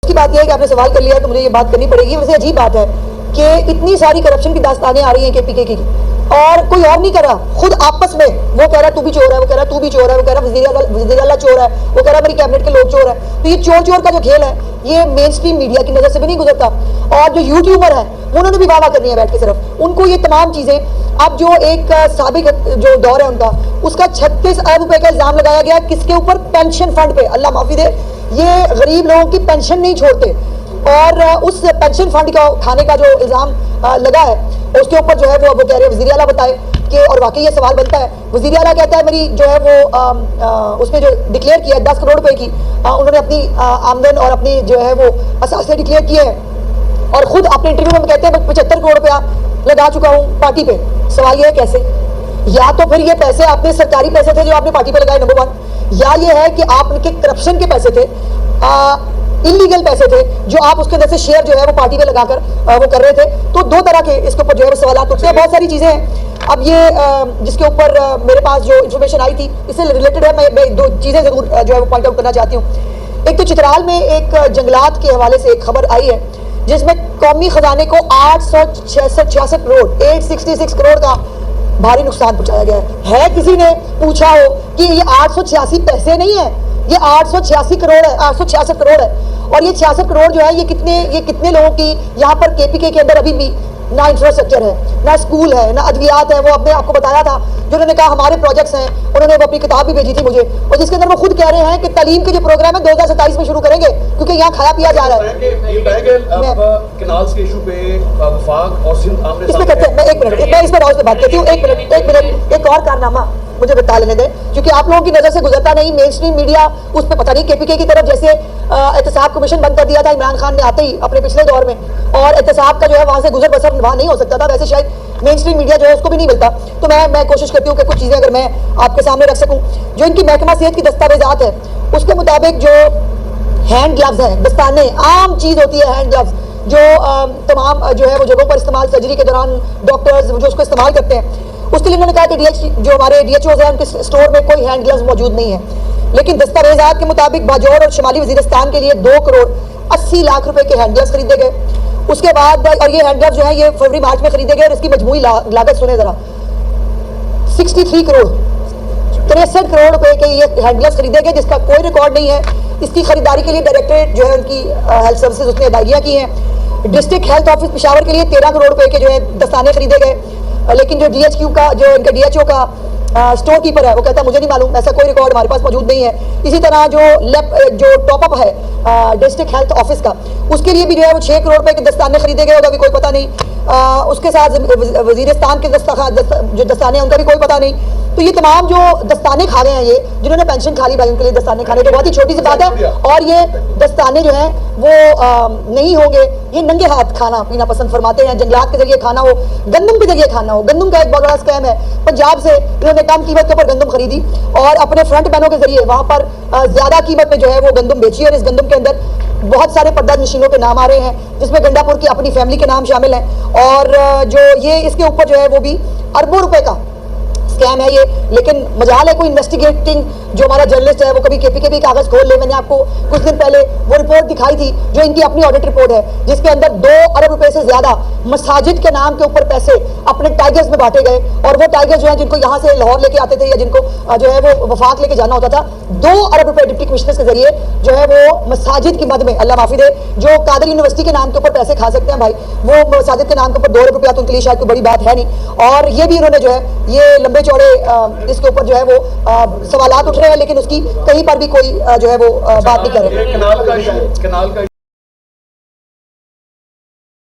की बात यह है कि आपने सवाल कर लिया तो मुझे ये बात करनी पड़ेगी। वैसे अजीब बात है कि इतनी सारी करप्शन की दास्तानें आ रही हैं केपीके की और कोई और नहीं कर रहा, खुद आपस में वो कह रहा तू भी चोर है, वो कह रहा तू भी चोर है, वो कह रहा वज़ीर आला चोर है, वो कह रहा मेरी कैबिनेट के लोग चोर है। तो ये चोर चोर का जो खेल है ये मेन स्ट्रीम मीडिया की नजर से भी नहीं गुजरता। और जो यूट्यूबर है उन्होंने भी वाह करनी है बैठ के, सिर्फ उनको ये तमाम चीजें। अब जो एक साबिक जो दौर है उनका, उसका 36 अरब रुपए का इल्जाम लगाया गया किसके ऊपर? पेंशन फंड पे। अल्लाह माफी दे, ये गरीब लोगों की पेंशन नहीं छोड़ते और उस पेंशन फंड का खाने का जो इल्जाम लगा है उसके ऊपर जो है वो कह रहे हैं वज़ीर आला बताए कि, और वाकई ये सवाल बनता है। वज़ीर आला कहता है मेरी जो है वो उसने जो डिक्लेयर किया 10 करोड़ रुपए की उन्होंने अपनी आमदन और अपनी जो है वो असासे डिक्लेयर किए हैं और खुद अपने इंटरव्यू में कहते हैं 75 करोड़ रुपया लगा चुका हूँ पार्टी पे। सवाल ये है कैसे? या तो फिर ये पैसे आपने सरकारी पैसे थे जो आपने पार्टी पे लगाए, नंबर 1, या ये है कि आपके करप्शन के पैसे थे, इलीगल पैसे थे जो आप उसके अंदर से शेयर जो है वो पार्टी पे लगाकर वो कर रहे थे। तो दो तरह के इसके ऊपर जो है वो सवाल उठते हैं, बहुत सारी चीजें हैं। अब ये जिसके ऊपर मेरे पास जो इन्फॉर्मेशन आई थी इससे रिलेटेड है, मैं दो चीजें जरूर जो है वो पॉइंट आउट करना चाहती हूँ। एक तो चित्राल में एक जंगलात के हवाले से एक खबर आई है जिसमें कौमी खजाने को 866 करोड़ 866 करोड़ का भारी नुकसान पहुंचाया गया है। किसी ने पूछा हो कि ये 886 पैसे नहीं है, ये 886 करोड़ है, 866 करोड़ है। और ये 66 करोड़ जो है ये कितने लोगों की यहाँ पर केपीके के अंदर अभी भी ना इंफ्रास्ट्रक्चर है, ना स्कूल है, ना अद्वियात है। वो अपने आपको बताया था जो उन्होंने कहा हमारे प्रोजेक्ट्स हैं, उन्होंने वो अपनी किताब भी भेजी थी मुझे, और जिसके अंदर वो खुद कह रहे हैं कि तालीम के जो प्रोग्राम है 2027 में शुरू करेंगे क्योंकि यहाँ खाया पिया जा रहा है। इसमें कहते हैं, मैं एक मिनट मैं इस पर और बात करती हूँ, एक मिनट एक और कारनामा मुझे बता लेने दें क्योंकि आप लोगों की नजर से गुजरता नहीं। मेन स्ट्रीम मीडिया उस पर पता नहीं केपीके की तरफ जैसे एहतसाब कमीशन बंद कर दिया था इमरान खान ने आते ही अपने पिछले दौर में, और एहतसाब का जो है वहां से गुजर बसर वहां नहीं हो सकता था, वैसे शायद मेन स्ट्रीम मीडिया जो है उसको भी नहीं मिलता। तो मैं कोशिश करती हूँ कि कुछ चीजें अगर मैं आपके सामने रख सकूँ। जो इनकी महकमा सेहत की दस्तावेजात है उसके मुताबिक जो हैंड ग्लव्स है, दस्ताने, आम चीज होती है हैंड ग्लव्स जो तमाम जो है वो जगहों पर इस्तेमाल, सर्जरी के दौरान डॉक्टर्स जो उसको इस्तेमाल करते हैं, उसके लिए उन्होंने कहा कि जो हमारे DHOs हैं उनके स्टोर में कोई हैंड ग्लव्स मौजूद नहीं है। लेकिन दस्तावेजात के मुताबिक बाजौर और शुमाली वजीरिस्तान के लिए 2 करोड़ 80 लाख रुपए के हैंड ग्लव्स खरीदे गए। उसके बाद और ये हैंड ग्लव्स जो है ये फरवरी मार्च में खरीदे गए और इसकी मजमूई लागत सुने जरा, 63 करोड़ 63 करोड़ रुपए के ये हैंड ग्लव्स खरीदे गए जिसका कोई रिकॉर्ड नहीं है। इसकी खरीदारी के लिए डायरेक्टरेट जो है उनकी हेल्थ सर्विसेज उसने अदायगियाँ की हैं। डिस्ट्रिक्ट हेल्थ ऑफिस पेशावर के लिए 13 करोड़ रुपए के जो है दस्ताने खरीदे गए, लेकिन जो DHQ का जो इनका DHO का स्टोर कीपर है वो कहता है मुझे नहीं मालूम, ऐसा कोई रिकॉर्ड हमारे पास मौजूद नहीं है। इसी तरह जो टॉपअप है डिस्ट्रिक्ट हेल्थ ऑफिस का, उसके लिए भी जो है वो 6 करोड़ रुपए के दस्ताने खरीदे गए, होगा भी कोई पता नहीं। उसके साथ वजीरिस्तान के जो दस्ताने उनका भी कोई पता नहीं। तो ये तमाम जो दस्ताने खा रहे हैं ये जिन्होंने पेंशन खा ली भाई उनके लिए दस्ताने खाने, तो बहुत ही छोटी सी बात है। और ये दस्ताने जो हैं वो नहीं होंगे, ये नंगे हाथ खाना पीना पसंद फरमाते हैं, जंगलात के जरिए खाना हो, गंदम के जरिए खाना हो। गंदम का एक बहुत बड़ा स्कैम है, पंजाब से इन्होंने कम कीमत के ऊपर गंदम खरीदी और अपने फ्रंट मैनों के जरिए वहां पर ज्यादा कीमत में जो है वो गंदम बेची, और इस गंदम के अंदर बहुत सारे पर्दा नशीनों के नाम आ रहे हैं जिसमें गंडापुर की अपनी फैमिली के नाम शामिल हैं। और जो ये इसके ऊपर जो है वो भी अरबों रुपए का स्कैम है ये। लेकिन मजाल है कोई इन्वेस्टिगेटिंग जो हमारा जर्नलिस्ट है वो कभी केपीके भी कागज खोल ले। मैंने आपको कुछ दिन पहले वो रिपोर्ट दिखाई थी जो इनकी अपनी ऑडिट रिपोर्ट है जिसके अंदर 2 अरब रुपए से ज्यादा मसाजिद के नाम के ऊपर पैसे अपने टाइगर्स में बांटे गए, और वो टाइगर्स जो है जिनको यहाँ से लाहौर लेके आते थे या जिनको जो है वो वफाक लेके जाना होता था, 2 अरब रुपए डिप्टी कमिश्नर के जरिए जो है वो मसाजिद की मद में, अल्लाह माफी दे, जो कादर यूनिवर्सिटी के नाम के ऊपर पैसे खा सकते हैं भाई, वो मसाजिद के नाम के ऊपर 2 अरब रुपया तो उनके लिए शायद कोई बड़ी बात है नहीं। और ये भी उन्होंने जो है ये लंबे चौड़े इसके ऊपर जो है वो सवालात उठ रहे हैं, लेकिन उसकी कहीं पर भी कोई जो है वो बात नहीं कर रहे।